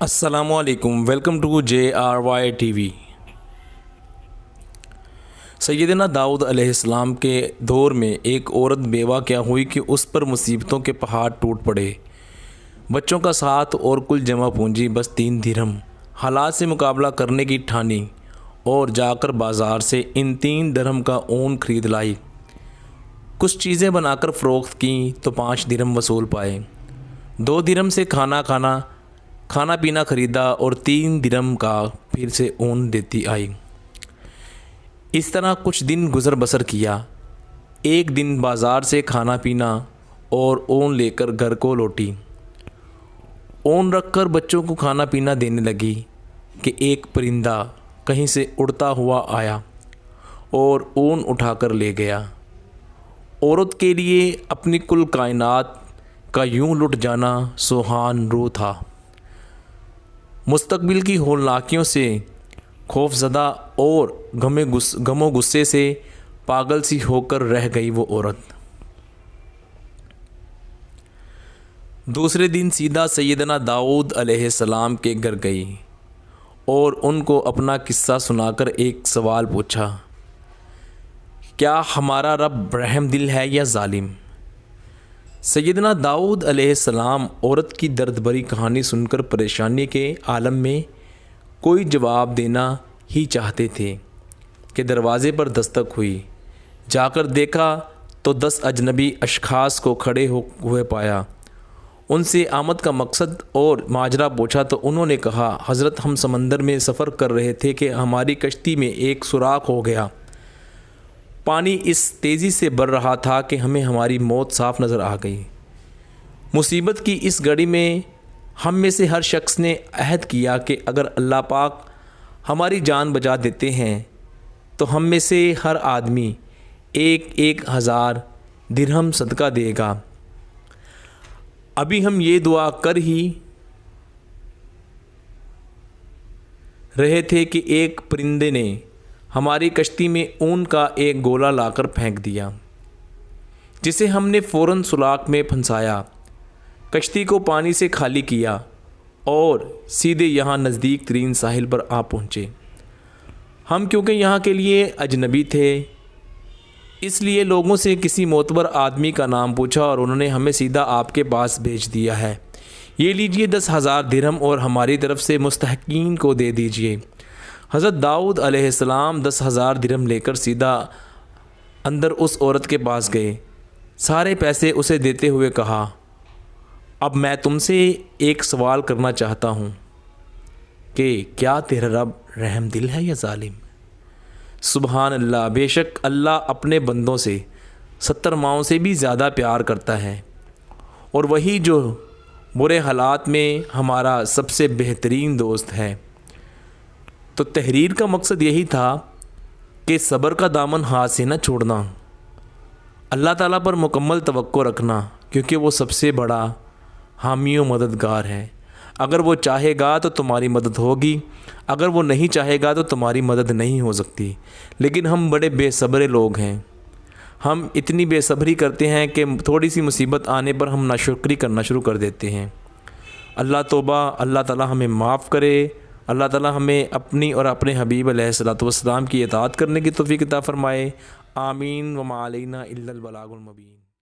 السلام علیکم، welcome to JRY TV۔ سیدنا داؤد علیہ السلام کے دور میں ایک عورت بیوہ کیا ہوئی کہ اس پر مصیبتوں کے پہاڑ ٹوٹ پڑے۔ بچوں کا ساتھ اور کل جمع پونجی بس 3 درہم۔ حالات سے مقابلہ کرنے کی ٹھانی اور جا کر بازار سے ان 3 درہم کا اون خرید لائی۔ کچھ چیزیں بنا کر فروخت کیں تو 5 درہم وصول پائے۔ 2 درہم سے کھانا پینا خریدا اور 3 درہم کا پھر سے اون دیتی آئی۔ اس طرح کچھ دن گزر بسر کیا۔ ایک دن بازار سے کھانا پینا اور اون لے کر گھر کو لوٹی۔ اون رکھ کر بچوں کو کھانا پینا دینے لگی کہ ایک پرندہ کہیں سے اڑتا ہوا آیا اور اون اٹھا کر لے گیا۔ عورت کے لیے اپنی کل کائنات کا یوں لٹ جانا سوہان رو تھا۔ مستقبل کی ہولناکیوں سے خوف زدہ اور غم و غصے سے پاگل سی ہو کر رہ گئی وہ عورت۔ دوسرے دن سیدھا سیدنا داؤد علیہ السلام کے گھر گئی اور ان کو اپنا قصہ سنا کر ایک سوال پوچھا، کیا ہمارا رب رحم دل ہے یا ظالم؟ سیدنا داؤد علیہ السلام عورت کی درد بھری کہانی سن کر پریشانی کے عالم میں کوئی جواب دینا ہی چاہتے تھے کہ دروازے پر دستک ہوئی۔ جا کر دیکھا تو 10 اجنبی اشخاص کو کھڑے ہوئے پایا۔ ان سے آمد کا مقصد اور ماجرا پوچھا تو انہوں نے کہا، حضرت ہم سمندر میں سفر کر رہے تھے کہ ہماری کشتی میں ایک سوراخ ہو گیا۔ پانی اس تیزی سے بڑھ رہا تھا کہ ہمیں ہماری موت صاف نظر آ گئی۔ مصیبت کی اس گھڑی میں ہم میں سے ہر شخص نے عہد کیا کہ اگر اللہ پاک ہماری جان بچا دیتے ہیں تو ہم میں سے ہر آدمی 1,000 درہم صدقہ دے گا۔ ابھی ہم یہ دعا کر ہی رہے تھے کہ ایک پرندے نے ہماری کشتی میں اون کا ایک گولا لا کر پھینک دیا، جسے ہم نے فوراً سوراخ میں پھنسایا، کشتی کو پانی سے خالی کیا اور سیدھے یہاں نزدیک ترین ساحل پر آ پہنچے۔ ہم کیونکہ یہاں کے لیے اجنبی تھے، اس لیے لوگوں سے کسی معتبر آدمی کا نام پوچھا اور انہوں نے ہمیں سیدھا آپ کے پاس بھیج دیا ہے۔ یہ لیجئے 10,000 درہم اور ہماری طرف سے مستحقین کو دے دیجئے۔ حضرت داؤد علیہ السلام 10,000 درہم لے کر سیدھا اندر اس عورت کے پاس گئے۔ سارے پیسے اسے دیتے ہوئے کہا، اب میں تم سے ایک سوال کرنا چاہتا ہوں کہ کیا تیرا رب رحم دل ہے یا ظالم؟ سبحان اللہ، بے شک اللہ اپنے بندوں سے 70 ماؤں سے بھی زیادہ پیار کرتا ہے، اور وہی جو برے حالات میں ہمارا سب سے بہترین دوست ہے۔ تو تحریر کا مقصد یہی تھا کہ صبر کا دامن ہاتھ سے نہ چھوڑنا، اللہ تعالیٰ پر مکمل توقع رکھنا، کیونکہ وہ سب سے بڑا حامی و مددگار ہے۔ اگر وہ چاہے گا تو تمہاری مدد ہوگی، اگر وہ نہیں چاہے گا تو تمہاری مدد نہیں ہو سکتی۔ لیکن ہم بڑے بے صبر لوگ ہیں، ہم اتنی بے صبری کرتے ہیں کہ تھوڑی سی مصیبت آنے پر ہم ناشکری کرنا شروع کر دیتے ہیں۔ اللہ توبہ، اللہ تعالیٰ ہمیں معاف کرے، اللہ تعالیٰ ہمیں اپنی اور اپنے حبیب علیہ الصلوۃ والسلام کی اطاعت کرنے کی توفیق عطا فرمائے۔ آمین۔ وما علینا الا البلاغ المبین۔